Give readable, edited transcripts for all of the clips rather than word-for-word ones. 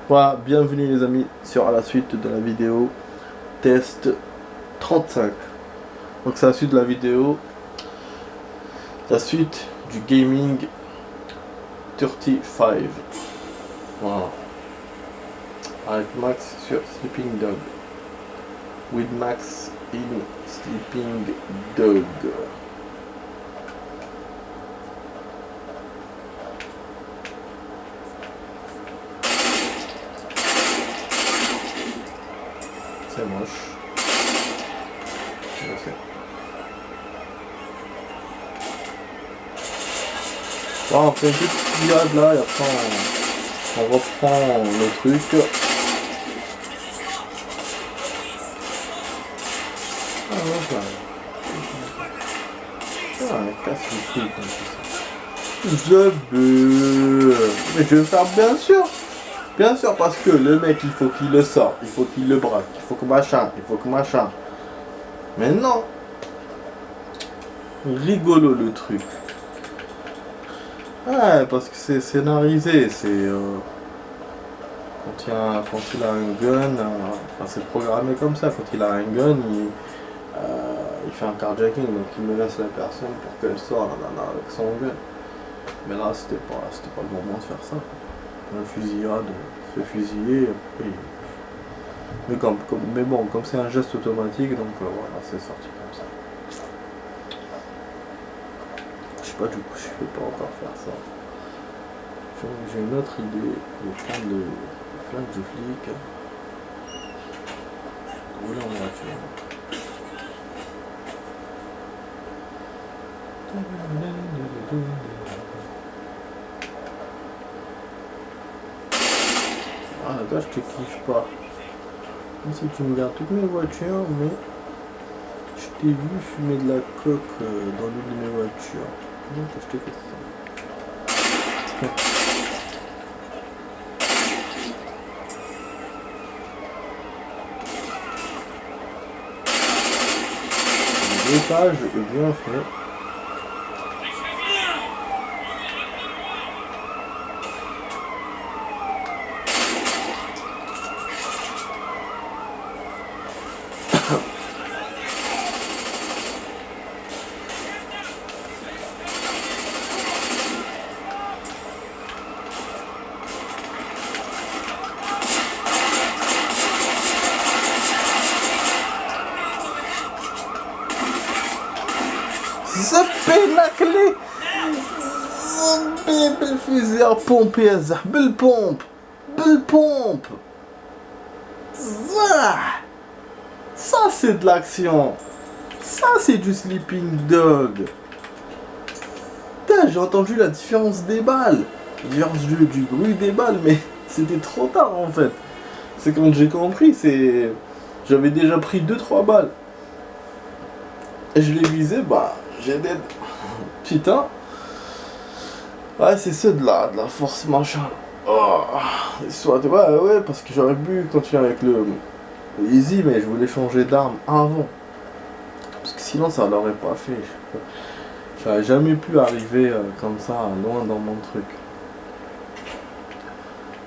Voilà, bienvenue les amis sur la suite de la vidéo test 35. Donc c'est la suite de la vidéo, la suite du gaming 35. Voilà. Avec Max sur Sleeping Dog. With Max in Sleeping Dog. C'est moche. Je sais. Bon, on fait une petite fusillade là et après on reprend le truc. Ah ouais, casse le truc comme ça. Mais je vais faire bien sûr. Bien sûr, parce que le mec, il faut qu'il le sorte, il faut qu'il le braque, il faut que machin. Mais non. Rigolo le truc. Ouais, parce que c'est scénarisé, c'est... quand il a un gun, enfin c'est programmé comme ça, quand il a un gun, il fait un carjacking, donc il menace la personne pour qu'elle sorte avec son gun. Mais là, c'était pas le moment de faire ça. Un fusillade, se fusiller, mais bon, comme c'est un geste automatique, donc voilà, c'est sorti comme ça. Je sais pas, du coup, je vais pas encore faire ça. J'ai une autre idée, je vais prendre le flingue du flic. Rouler en voiture. Ah, là, je te kiffe pas. Même si tu me gardes toutes mes voitures, mais je t'ai vu fumer de la coke dans l'une de mes voitures. Donc je t'ai fait ça. Le dépage est bien fait. Zappé la clé. Zappé بالفوزي pomper بالpompe. Ça c'est de l'action. Ça c'est du Sleeping Dog. Putain, j'ai entendu la différence des balles. La différence du bruit des balles, mais c'était trop tard en fait. C'est quand j'ai compris, j'avais déjà pris 2-3 balles. Et je l'ai visé, bah j'ai dead. Putain. Ouais, c'est ceux de la force machin. Oh, soit, ouais, parce que j'aurais pu continuer avec le easy, mais je voulais changer d'arme avant. Parce que sinon, ça l'aurait pas fait. J'aurais jamais pu arriver comme ça, loin dans mon truc.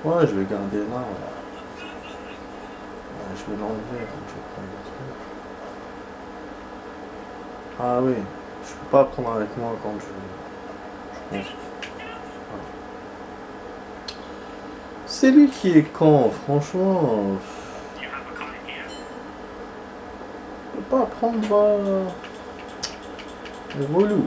Ouais, je vais garder là. Ouais, je vais l'enlever quand je vais prendre le truc. Ah oui, je peux pas prendre avec moi quand je pense. C'est lui qui est con, franchement. Je peux pas prendre le relou.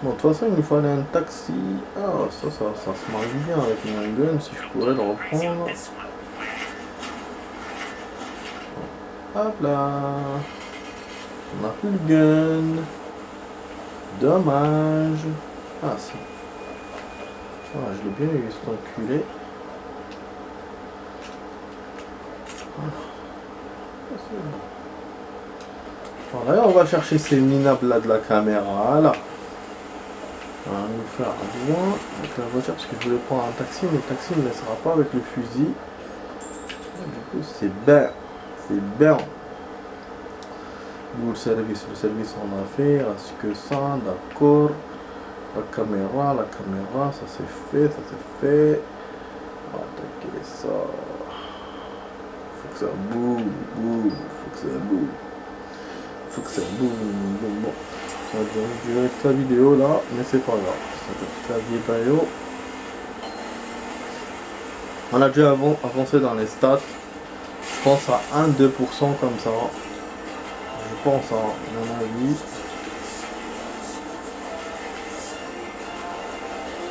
Bon, de toute façon, il nous fallait un taxi. Ah, ça se marie bien avec mon gun, si je pourrais le reprendre. Hop là. On a plus le gun. Dommage. Ah, si. Ah, je l'ai bien eu, cet enculé. Voilà, on va chercher ces minables là de la caméra, là. On va nous faire loin avec la voiture parce que je voulais prendre un taxi, mais le taxi ne laissera pas avec le fusil. Du coup, c'est bien. C'est bien. Nous, le service on a fait, il reste que ça, d'accord. La caméra, ça c'est fait. Attaquer ça. Faut que ça bouge, faut que ça bouge. Faut que ça bouge, bon. Ça va durer toute la vidéo là, mais c'est pas grave. Ça va toute la vidéo. On a déjà avancé dans les stats. Je pense à 1-2% comme ça. Je pense à mon avis.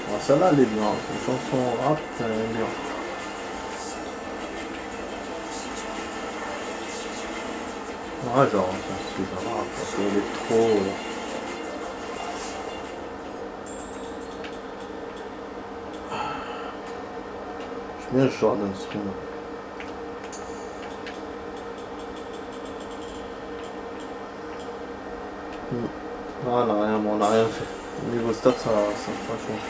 Bon, celle-là elle est bien. Une chanson rap, elle est bien. Ouais, genre, c'est super rap, parce qu'elle est trop. J'aime bien ce genre d'instrument. Ah, on n'a rien fait. Au niveau stats, ça pas changé.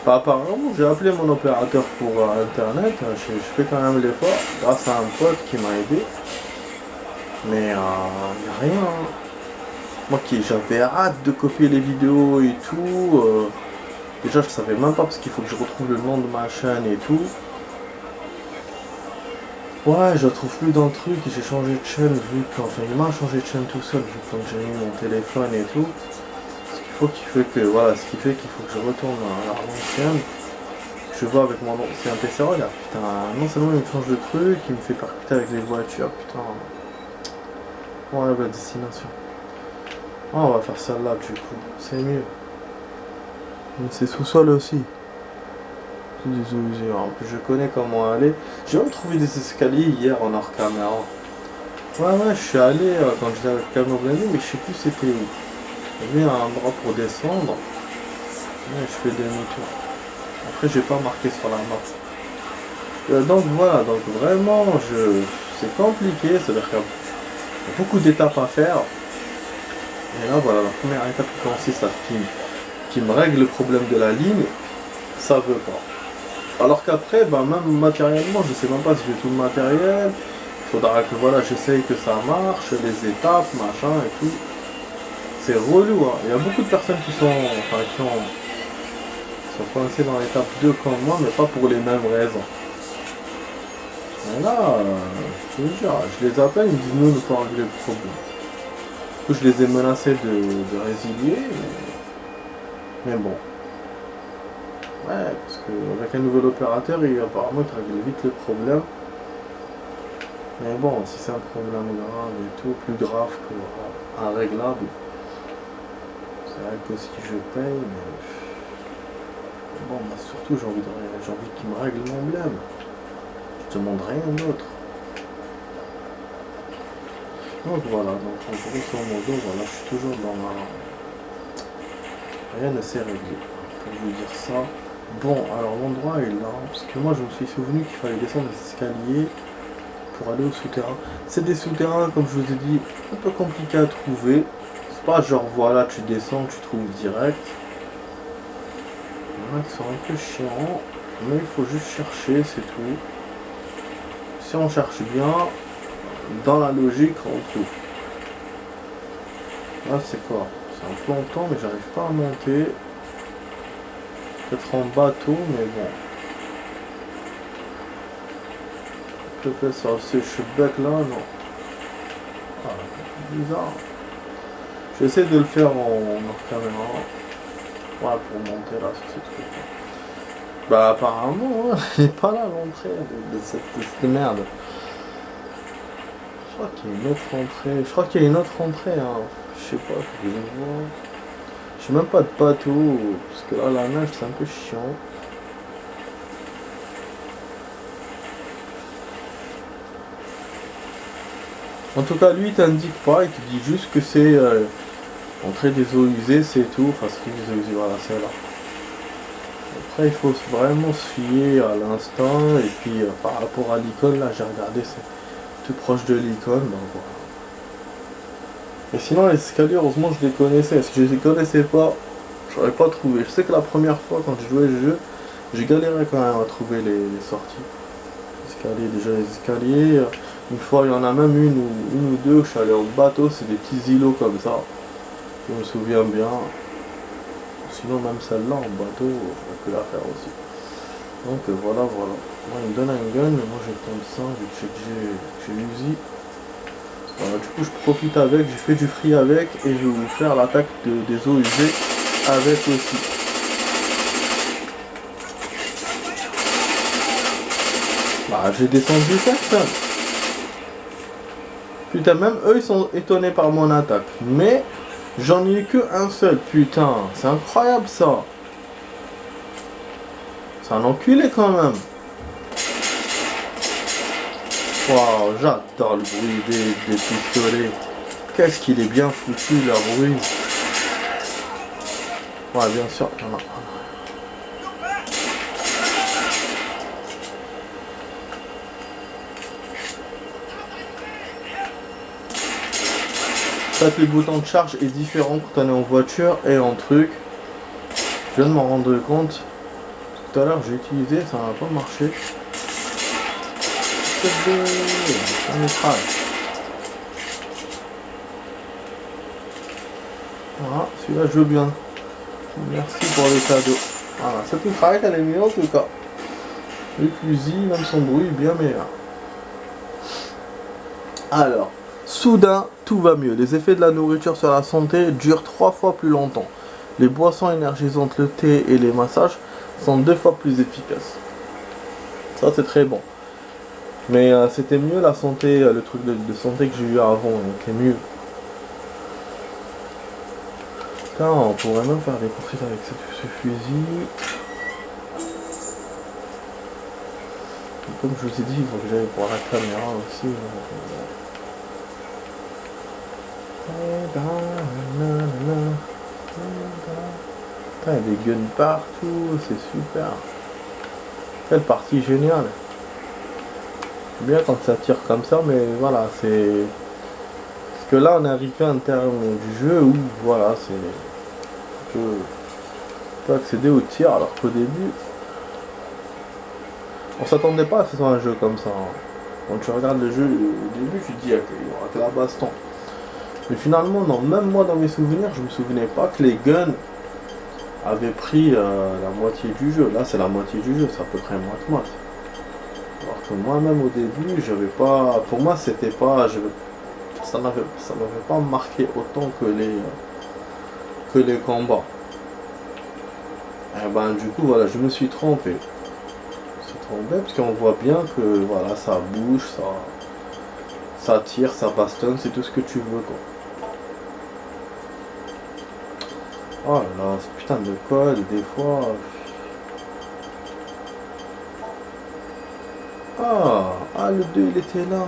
Bah, apparemment, j'ai appelé mon opérateur pour internet. Je fais quand même l'effort grâce à un pote qui m'a aidé. Mais il n'y a rien. Moi j'avais hâte de copier les vidéos et tout. Déjà, je savais même pas parce qu'il faut que je retrouve le nom de ma chaîne et tout. Ouais, je la trouve plus dans le truc, j'ai changé de chaîne vu qu'enfin il m'a changé de chaîne tout seul vu que j'ai mis mon téléphone et tout. Ce qui fait qu'il faut que je retourne à l'ancienne. Je vois avec mon ancien PC, là, putain, non seulement il me change de truc, il me fait percuter avec les voitures, putain. Ouais, la destination. Ah, on va faire celle-là du coup, c'est mieux. Mais c'est sous-sol aussi. En plus, je connais comment aller. J'ai même trouvé des escaliers hier en hors caméra. Ouais, je suis allé quand j'étais avec le camion blindé, mais je sais plus c'était où. Il y avait un endroit pour descendre. Ouais, je fais demi-tour. Après, j'ai pas marqué sur la map. Donc voilà, donc vraiment, c'est compliqué. C'est-à-dire qu'il y a beaucoup d'étapes à faire. Et là, voilà, la première étape qui consiste à qui me règle le problème de la ligne, ça veut pas. Alors qu'après, bah, même matériellement, je sais même pas si j'ai tout le matériel. Il faudra que voilà, j'essaye que ça marche, les étapes, machin et tout. C'est relou, hein. Il y a beaucoup de personnes qui sont coincées dans l'étape 2 comme moi, mais pas pour les mêmes raisons. Et là, je te jure, je les appelle, ils me disent nous ne pas régler le problème. Du coup, je les ai menacés de résilier, mais bon. Ouais, parce qu'avec un nouvel opérateur, apparemment, il règle vite le problème. Mais bon, si c'est un problème grave et tout, plus grave qu'inréglable, c'est vrai que si je paye, mais bon, bah, surtout j'ai envie qu'il me règle mon problème. Je demande rien d'autre. Donc voilà, donc en grosso modo, voilà, je suis toujours dans ma... Rien ne s'est réglé, pour vous dire ça. Bon, alors l'endroit est là, parce que moi je me suis souvenu qu'il fallait descendre les escaliers pour aller au souterrain. C'est des souterrains, comme je vous ai dit, un peu compliqués à trouver. C'est pas genre voilà, tu descends, tu trouves direct. Il y en a qui sont un peu chiants, mais il faut juste chercher, c'est tout. Si on cherche bien, dans la logique, on trouve. Là, c'est quoi? C'est un planton, mais j'arrive pas à monter. Peut-être en bateau, mais bon. Peut-être sur ce bec là, non. Ah, bizarre. J'essaie de le faire en caméra. Ouais, pour monter là sur ce truc. Bah apparemment, hein, il n'est pas là l'entrée de cette merde. Je crois qu'il y a une autre entrée. Je crois qu'il y a une autre entrée, hein. Je sais pas, faut que je vois. J'ai même pas de bateau, parce que là la neige c'est un peu chiant. En tout cas, lui il t'indique pas, il te dit juste que c'est entrée des eaux usées, c'est tout. Enfin, c'est des eaux usées, voilà, c'est là. Après, il faut vraiment se fier à l'instant, et puis par rapport à l'icône, là j'ai regardé, c'est tout proche de l'icône, donc voilà. Et sinon, les escaliers, heureusement, je les connaissais. Si je les connaissais pas, j'aurais pas trouvé. Je sais que la première fois, quand j'ai joué le jeu, j'ai galéré quand même à trouver les sorties. Les escaliers. Une fois, il y en a même une ou deux où je suis allé en bateau, c'est des petits îlots comme ça. Je me souviens bien. Sinon, même celle-là en bateau, j'aurais pu la faire aussi. Donc voilà, voilà. Moi il me donne un gun, mais moi je tombe ça, vu que j'ai l'Uzi. Voilà, du coup je profite avec, j'ai fait du free avec, et je vais vous faire l'attaque des eaux usées avec aussi. Bah j'ai descendu personne. Putain, même eux ils sont étonnés par mon attaque. Mais j'en ai eu que un seul, putain. C'est incroyable ça. C'est un enculé quand même. Waouh, j'adore le bruit des pistolets. Qu'est-ce qu'il est bien foutu leur bruit. Ouais, bien sûr. Que le bouton de charge est différent quand on est en voiture et en truc. Je viens de m'en rendre compte. Tout à l'heure j'ai utilisé, ça n'a pas marché. Voilà, celui-là je veux bien. Merci pour le cadeau. Voilà, cette mitraillette elle est mieux en tout cas. Le fusil, même son bruit est bien meilleur. Alors, soudain, tout va mieux. Les effets de la nourriture sur la santé durent 3 fois plus longtemps. Les boissons énergisantes, le thé et les massages sont 2 fois plus efficaces. Ça, c'est très bon. Mais c'était mieux la santé, le truc de santé que j'ai eu avant, donc c'est mieux. Putain, on pourrait même faire des courses avec ce fusil. Et comme je vous ai dit, il faut que j'aille pour la caméra aussi. Putain, il y a des guns partout, c'est super. Quelle partie géniale. J'aime bien quand ça tire comme ça, mais voilà, c'est... Parce que là, on est arrivé à un terme du jeu où, voilà, c'est... On peut accéder au tir, alors qu'au début... On s'attendait pas à ce que ce soit un jeu comme ça. Quand tu regardes le jeu, au début, tu te dis, ok, il y aura que la baston. Mais finalement, non, même moi, dans mes souvenirs, je me souvenais pas que les guns avaient pris la moitié du jeu. Là, c'est la moitié du jeu, c'est à peu près moite-moite. Alors que moi-même, au début, j'avais pas... Pour moi, c'était pas... Ça m'avait pas marqué autant que les combats. Et ben, du coup, voilà, je me suis trompé. Parce qu'on voit bien que voilà, ça bouge, ça tire, ça bastonne, c'est tout ce que tu veux quoi. Oh là là, ce putain de code, des fois. Ah, le 2 il était là.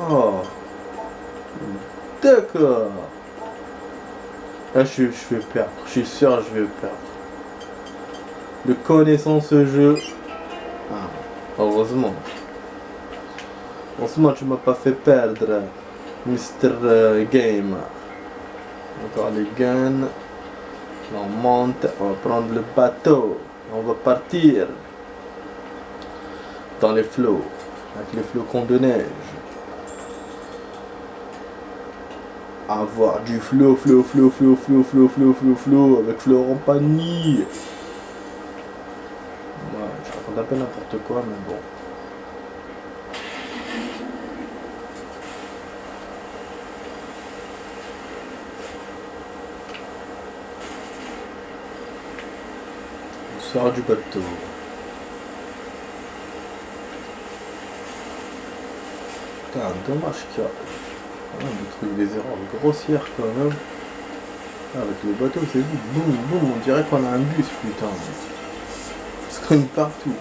D'accord. Là je vais perdre, je suis sûr je vais perdre. De connaissant ce jeu. Ah, heureusement. Heureusement tu m'as pas fait perdre, Mr. Game. Encore les guns. On monte, on va prendre le bateau. On va partir. Dans les flots. Avec les flocons de neige. Avoir du flow avec Florent Pagny. Ouais, je raconte un peu n'importe quoi, mais bon. On sort du bateau. Putain, dommage qu'il y a des trucs, des erreurs grossières quand même. Avec le bateau, c'est dit, boum, boum, on dirait qu'on a un bus, putain. Ça se cogne partout.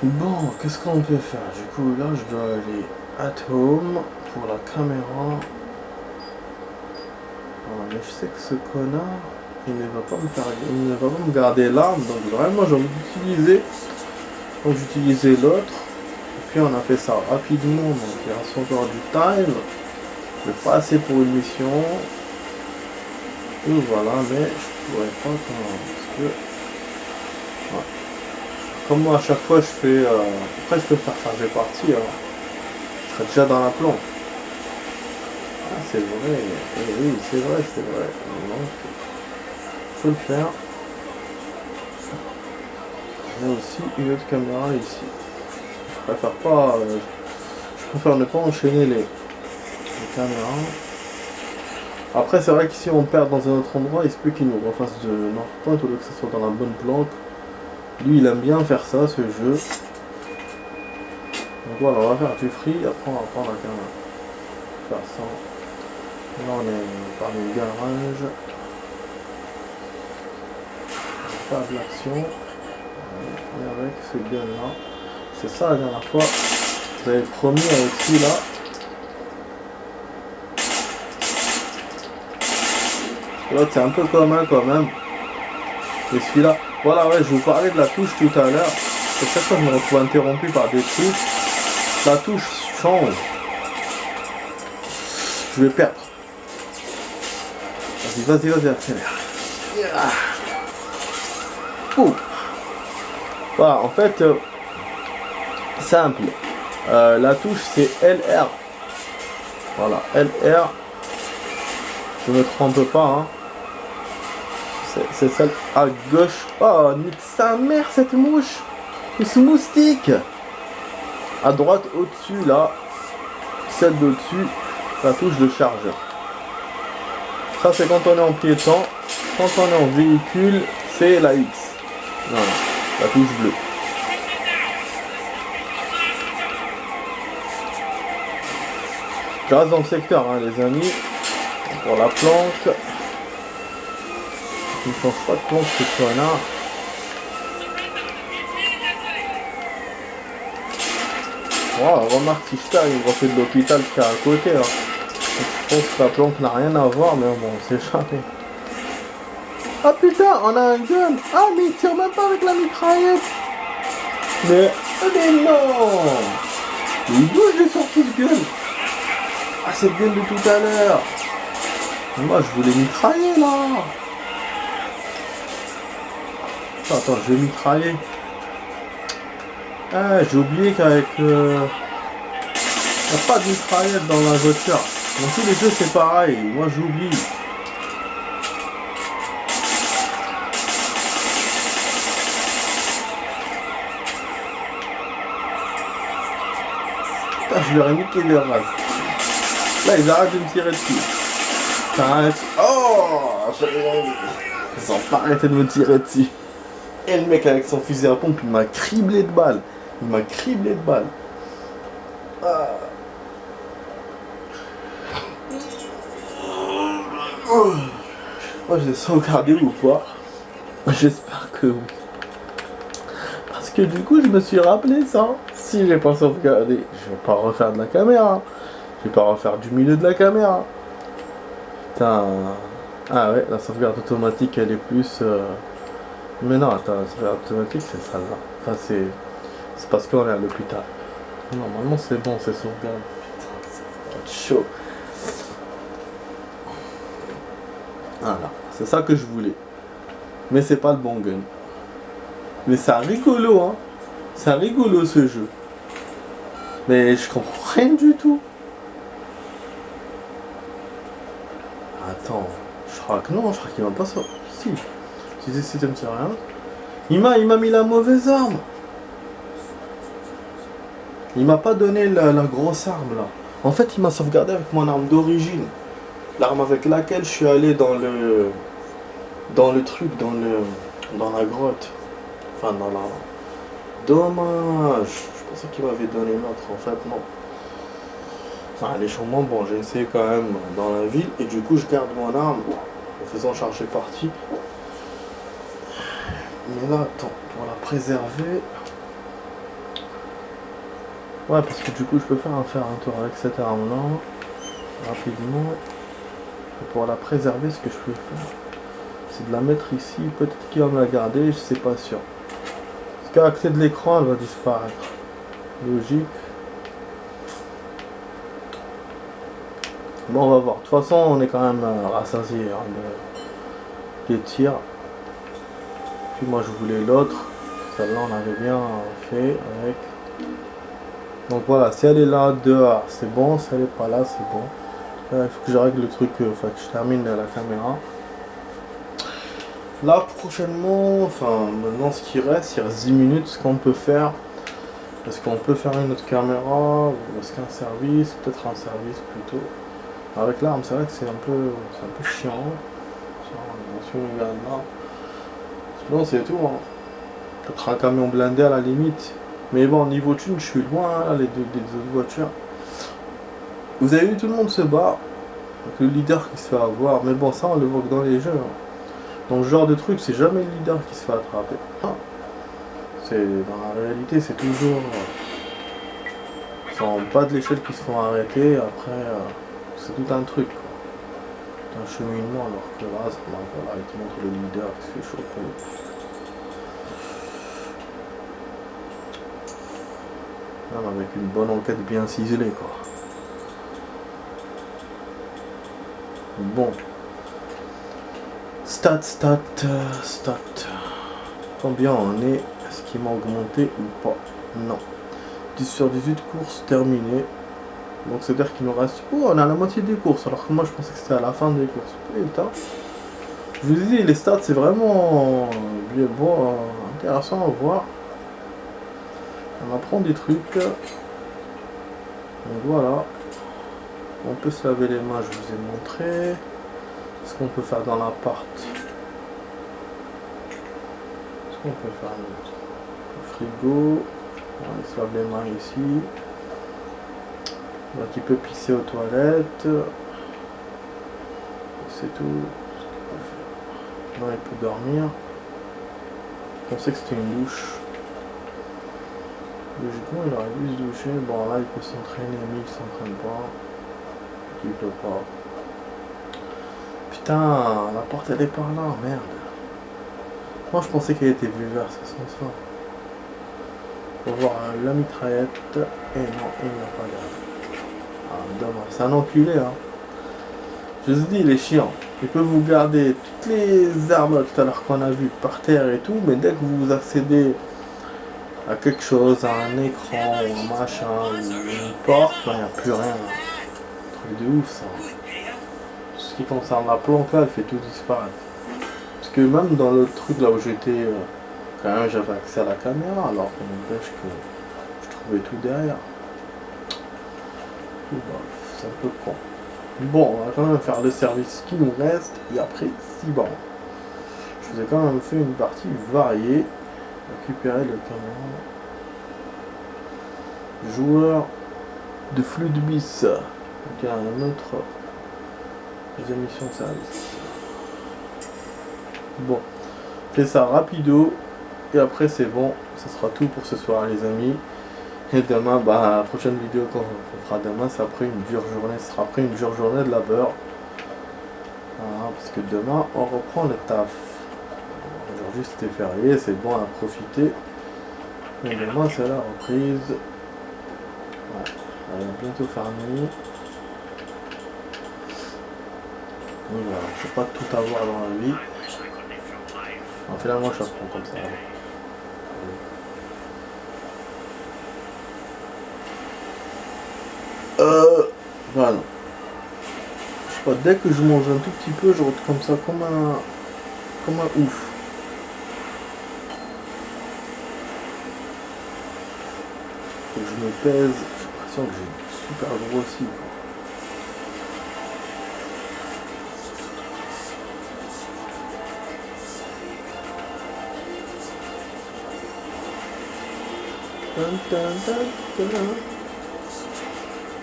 Bon, qu'est-ce qu'on peut faire? Du coup, là, je dois aller at home pour la caméra. Voilà, mais je sais que ce connard, il ne va pas me garder l'arme, donc vraiment, j'ai envie d'utiliser. Donc, j'utilisais l'autre. Et puis, on a fait ça rapidement, donc il reste encore du time. Mais pas assez pour une mission. Et voilà, mais je pourrais pas quand même, parce que... Ouais. Comme moi à chaque fois je fais... Après je peux faire charger partie, hein. Je serai déjà dans la planque. Ah c'est vrai, oui c'est vrai. Donc, faut le faire. Il y a aussi une autre caméra ici. Je préfère pas... je préfère ne pas enchaîner les caméras. Après, c'est vrai que si on perd dans un autre endroit, il se peut qu'il nous refasse de North Point au lieu que ce soit dans la bonne planque. Lui, il aime bien faire ça, ce jeu. Donc voilà, on va faire du free, après on va prendre la caméra. Faire ça. Là, on est par le garage. On va faire de l'action. Et avec ce gun là. C'est ça la dernière fois. Vous avez promis avec celui-là. L'autre c'est un peu commun quand même. Et celui-là. Voilà, ouais, je vous parlais de la touche tout à l'heure. Et chaque fois je me retrouve interrompu par des trucs. La touche change. Je vais perdre. Vas-y, accélère. Ouh. Voilà, en fait, simple. La touche c'est LR. Voilà, LR. Je me trompe pas, hein. C'est celle à gauche. Oh, nique sa mère cette mouche. Ce moustique. À droite, au-dessus, là. Celle d'au-dessus, la touche de charge. Ça, c'est quand on est en piéton. Quand on est en véhicule, c'est la X. Voilà, la touche bleue. Je reste dans le secteur, hein, les amis. Pour la planque. Il ne change pas de planque, ce connard. Wow, remarque, si je perds, il me refait de l'hôpital qui est à côté. Hein. Je pense que la planque n'a rien à voir, mais bon, on sait jamais. Ah putain, on a un gun. Ah, mais il tire même pas avec la mitraillette. Mais non. Mais d'où j'ai sorti ce gun? Ah, c'est le gun de tout à l'heure. Moi, je voulais mitrailler, là. Attends, je vais mitrailler. Ah, j'ai oublié qu'avec... il n'y a pas de mitraillette dans la voiture. Dans tous les jeux, c'est pareil. Moi, j'oublie. Putain, je leur ai niqué les races. Là, ils arrêtent de me tirer dessus. T'arrêtes. Oh, ils ont pas arrêté de me tirer dessus. Et le mec avec son fusil à pompe, il m'a criblé de balles. Ah. Moi, j'ai sauvegardé ou pas? J'espère que oui. Parce que du coup, je me suis rappelé ça. Si j'ai pas sauvegardé, je vais pas refaire de la caméra. Je vais pas refaire du milieu de la caméra. Putain. Ah ouais, la sauvegarde automatique, elle est plus... Mais non, attends, la sauvegarde automatique, c'est ça là. Enfin, c'est parce qu'on est à l'hôpital. Normalement, c'est bon, c'est sauvegarde. Putain, ça va être chaud. Voilà, c'est ça que je voulais. Mais c'est pas le bon gun. Mais c'est rigolo, hein. C'est rigolo ce jeu. Mais je comprends rien du tout. Attends, je crois que non, je crois qu'il m'a pas sorti. Si tu me sais rien. Il m'a mis la mauvaise arme. Il m'a pas donné la grosse arme là. En fait, il m'a sauvegardé avec mon arme d'origine. L'arme avec laquelle je suis allé dans le truc, dans la grotte. Enfin, dans la... Dommage. Je pensais qu'il m'avait donné l'autre. En fait, non. Ah, les chambres, bon, j'ai essayé quand même dans la ville. Et du coup, je garde mon arme en faisant charger partie. Mais là, attends, pour la préserver... Ouais, parce que du coup, je peux faire un tour avec cette arme-là, rapidement. Et pour la préserver, ce que je peux faire, c'est de la mettre ici. Peut-être qu'il va me la garder, je sais pas sûr. Parce qu'à accès de l'écran, elle va disparaître. Logique. Bon, on va voir. De toute façon, on est quand même rassasié hein, des tirs. Puis moi, je voulais l'autre. Celle-là, on avait bien fait avec. Donc voilà, si elle est là, dehors, c'est bon. Si elle est pas là, c'est bon. Il faut que je règle le truc, enfin que je termine la caméra. Là, prochainement, enfin, maintenant, ce qui reste, il reste 10 minutes, ce qu'on peut faire. Est-ce qu'on peut faire une autre caméra, ou est-ce qu'un service, peut-être un service plutôt. Avec l'arme, c'est vrai que c'est un peu chiant. Sinon, c'est tout, hein. Peut-être un camion blindé à la limite. Mais bon, niveau thune, je suis loin, là, des autres voitures. Vous avez vu, tout le monde se bat. Avec le leader qui se fait avoir. Mais bon, ça, on le voit que dans les jeux, hein. Donc, ce genre de truc, c'est jamais le leader qui se fait attraper. Ah. Dans la réalité, c'est toujours... c'est en bas de l'échelle qui se font arrêter. Après, c'est tout un truc, quoi. C'est un cheminement, alors que là, ça voilà, il te montre le leader qui se fait choper. Même avec une bonne enquête bien ciselée, quoi. Bon. Stat. Combien on est? Est-ce qu'il m'a augmenté ou pas? Non. 10 sur 18 courses terminées. Donc c'est-à-dire qu'il nous reste... Oh, on a la moitié des courses, alors que moi je pensais que c'était à la fin des courses. Putain. Je vous ai dit, les stats c'est vraiment bien bon, intéressant à voir. On apprend des trucs. Donc voilà. On peut se laver les mains, je vous ai montré. Ce qu'on peut faire dans l'appart. Ce qu'on peut faire d'autre. Le frigo. On se lave les mains ici. Donc il peut pisser aux toilettes. C'est tout. Là il peut dormir. On sait que c'était une douche. Logiquement il aurait dû se doucher. Bon là il peut s'entraîner, mais il s'entraîne pas. Il peut pas. Putain, la porte elle est par là, merde. Moi je pensais qu'elle était vue vers ce sens-là. Faut voir la mitraillette. Et non, il n'a pas l'air. Ah, dommage. C'est un enculé, hein. Je vous dis, il est chiant. Il peut vous garder toutes les armes tout à l'heure qu'on a vu par terre et tout, mais dès que vous accédez à quelque chose, à un écran, ou un machin, ou une porte, il n'y a plus rien. Truc de ouf, ça. Tout ce qui concerne la planque, là, elle fait tout disparaître. Parce que même dans le truc là où j'étais, quand même j'avais accès à la caméra, alors qu'on empêche que je trouvais tout derrière. C'est un peu con. Bon, on va quand même faire le service qui nous reste, et après, si bon. Je vous ai quand même fait une partie variée. Récupérer le camion. Joueur de flux de bis. Donc il y a un autre. Les émissions de service. Bon, fais ça rapido. Et après c'est bon. Ce sera tout pour ce soir les amis. Et demain, bah la prochaine vidéo qu'on fera demain, c'est après une dure journée. Ce sera après une dure journée de labeur. Voilà, parce que demain on reprend le taf. Aujourd'hui c'était férié, c'est bon à profiter. Mais demain c'est la reprise. Ouais, elle va bientôt faire nuit. Donc voilà, je peux pas tout avoir dans la vie. Alors, finalement je reprends comme ça. Voilà. Je sais pas, dès que je mange un tout petit peu, je rentre comme ça, comme un ouf. Faut que je me pèse, j'ai l'impression que j'ai super grossi.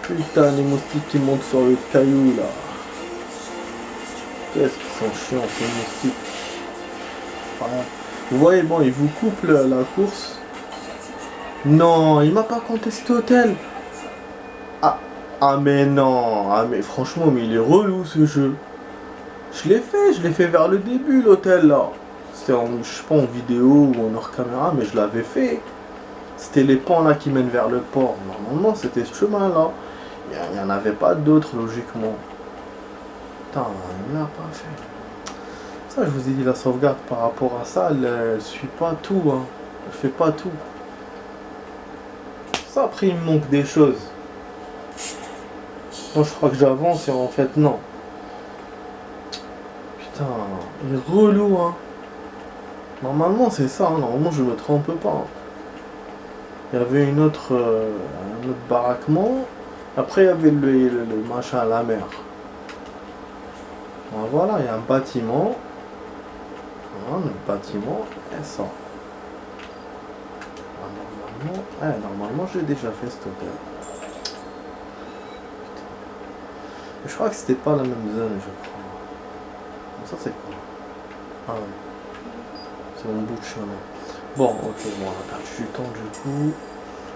Putain, les moustiques qui montent sur le caillou là. Qu'est-ce qu'ils sont chiants ces moustiques. Voilà. Vous voyez, bon, il vous coupe la course. Non, il m'a pas contesté hôtel. Ah mais non, ah mais franchement, mais il est relou ce jeu. Je l'ai fait vers le début l'hôtel là. C'était je sais pas en vidéo ou en hors caméra, mais je l'avais fait. C'était les pans là qui mènent vers le port. Normalement c'était ce chemin là. Il n'y en avait pas d'autres logiquement. Putain, il ne l'a pas fait. Ça je vous ai dit, la sauvegarde par rapport à ça, elle suit pas tout. Hein. Elle fait pas tout. Ça après il me manque des choses. Moi je crois que j'avance et en fait non. Putain, il est relou hein. Normalement c'est ça, hein. Normalement je me trompe pas. Hein. Il y avait un autre baraquement. Après il y avait le machin à la mer. Alors, voilà, il y a un bâtiment. Voilà, le bâtiment et ça. Alors, normalement j'ai déjà fait cet hôtel. Je crois que c'était pas la même zone, je crois. Ça c'est quoi? Ah ouais. C'est mon bout de chemin. Bon, ok, bon, on a perdu du temps du coup.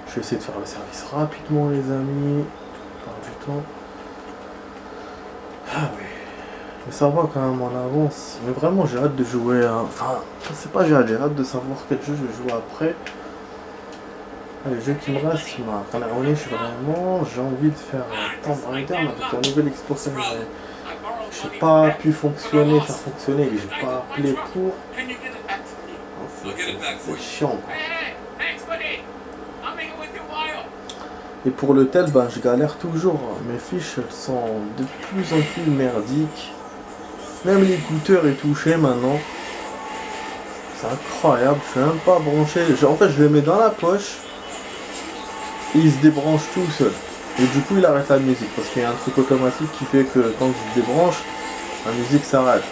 Je vais essayer de faire le service rapidement, les amis. On perd du temps. Ah oui. Mais ça va quand même en avance. Mais vraiment, j'ai hâte de jouer. Enfin, c'est pas j'ai hâte de savoir quel jeu je vais jouer après. Le jeu qui me reste, ma première année, je suis vraiment. J'ai envie de faire Tomb Raider avec la nouvelle expansion. J'ai pas pu faire fonctionner, j'ai pas appelé pour. C'est chiant quoi. Et pour le tel, ben, je galère toujours. Mes fiches elles sont de plus en plus merdiques. Même l'écouteur est touché maintenant. C'est incroyable, je suis même pas branché. En fait, je le mets dans la poche. Et il se débranche tout seul. Et du coup, il arrête la musique. Parce qu'il y a un truc automatique qui fait que quand je débranche, la musique s'arrête.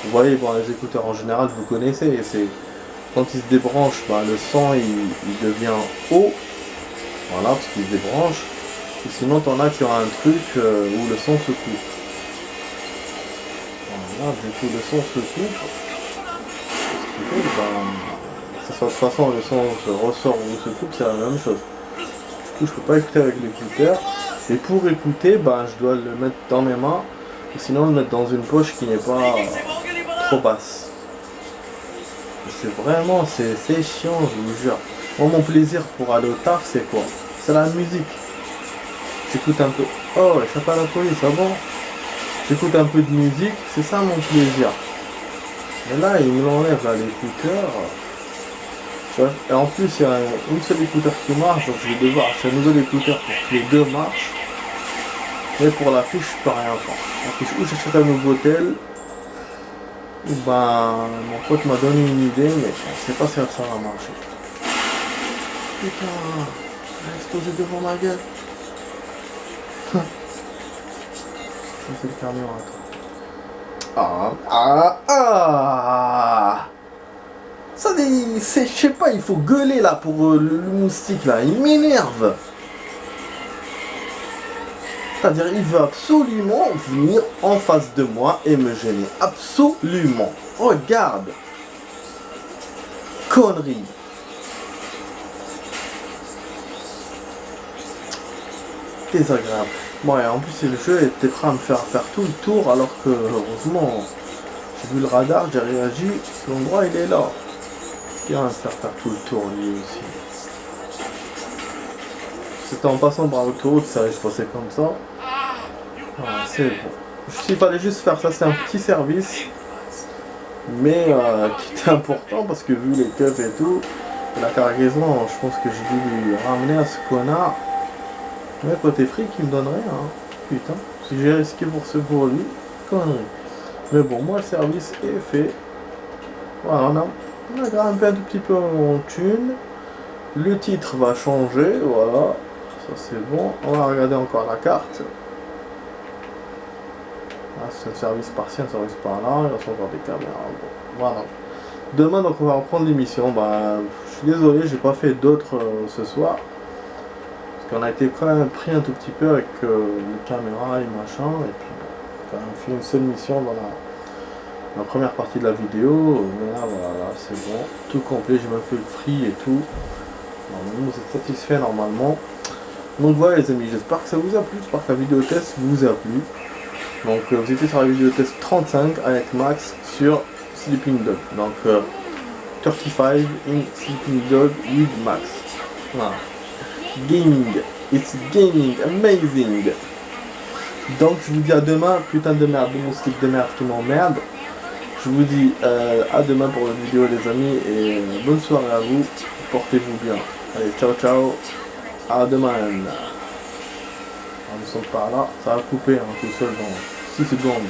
Vous voyez, bon, les écouteurs en général, vous connaissez. C'est quand il se débranche, bah, le son il devient haut. Voilà, parce qu'il se débranche. Ou sinon, t'en as qui ont un truc où le son se coupe. Voilà, du coup, le son se coupe. Ce qui fait que, de toute façon, le son se ressort ou se coupe, c'est la même chose. Du coup, je peux pas écouter avec l'écouteur. Et pour écouter, je dois le mettre dans mes mains. Ou sinon, le mettre dans une poche qui n'est pas trop basse. C'est vraiment, c'est chiant, je vous jure. Moi, mon plaisir pour aller au taf, c'est quoi? C'est la musique. J'écoute un peu. Oh, je sais pas la police, ça va? J'écoute un peu de musique, c'est ça mon plaisir. Mais là, il me l'enlève à l'écouteur. Et en plus, il y a une seule écouteur qui marche, donc je vais devoir acheter un nouvel écouteur pour que les deux marchent. Mais pour la fiche, je peux rien faire. La fiche, où j'achète un nouveau tel. Mon pote m'a donné une idée, mais je sais pas si ça va marcher. Putain, elle a explosé devant ma gueule. C'est le camion à toi. Ça, je sais pas, il faut gueuler là pour le moustique là, il m'énerve. C'est-à-dire, il veut absolument venir en face de moi et me gêner. Absolument. Regarde. Connerie. Désagréable. Bon, et en plus, le jeu était prêt à me faire tout le tour, alors que, heureusement, j'ai vu le radar, j'ai réagi, l'endroit il est là. Il va me faire tout le tour, lui aussi. C'était en passant par l'autoroute, ça allait se passer comme ça. C'est bon. Il fallait juste faire ça, c'est un petit service. Mais qui était important, parce que vu les keufs et tout, la cargaison, je pense que j'ai dû lui ramener à ce connard. Mais côté fric, il me donne rien. Hein. Putain, si j'ai risqué pour lui, connerie. Mais bon, moi le service est fait. Voilà, on a grimpé un tout petit peu en thune. Le titre va changer, voilà. Ça c'est bon. On va regarder encore la carte. Ah, c'est un service partiel, un service par là. Il reste encore des caméras. Bon, voilà. Demain, donc on va reprendre l'émission. Je suis désolé, j'ai pas fait d'autres ce soir. On a été quand même pris un tout petit peu avec les caméras et machin, et puis quand même fait une seule mission dans la première partie de la vidéo, mais là voilà, c'est bon, tout complet, j'ai même fait le free et tout. Normalement vous êtes satisfait normalement. Donc voilà les amis, j'espère que ça vous a plu, j'espère que la vidéo test vous a plu. Donc vous étiez sur la vidéo test 35 avec Max sur Sleeping Dog. Donc 35 in Sleeping Dog with Max. Voilà. Gaming, it's gaming, amazing. Donc je vous dis à demain, putain de merde, de mon stick de merde qui m'emmerde. Je vous dis à demain pour une vidéo les amis, et bonne soirée à vous, portez-vous bien. Allez, ciao ciao, à demain. Nous sommes par là, ça va couper tout seul dans 6 secondes.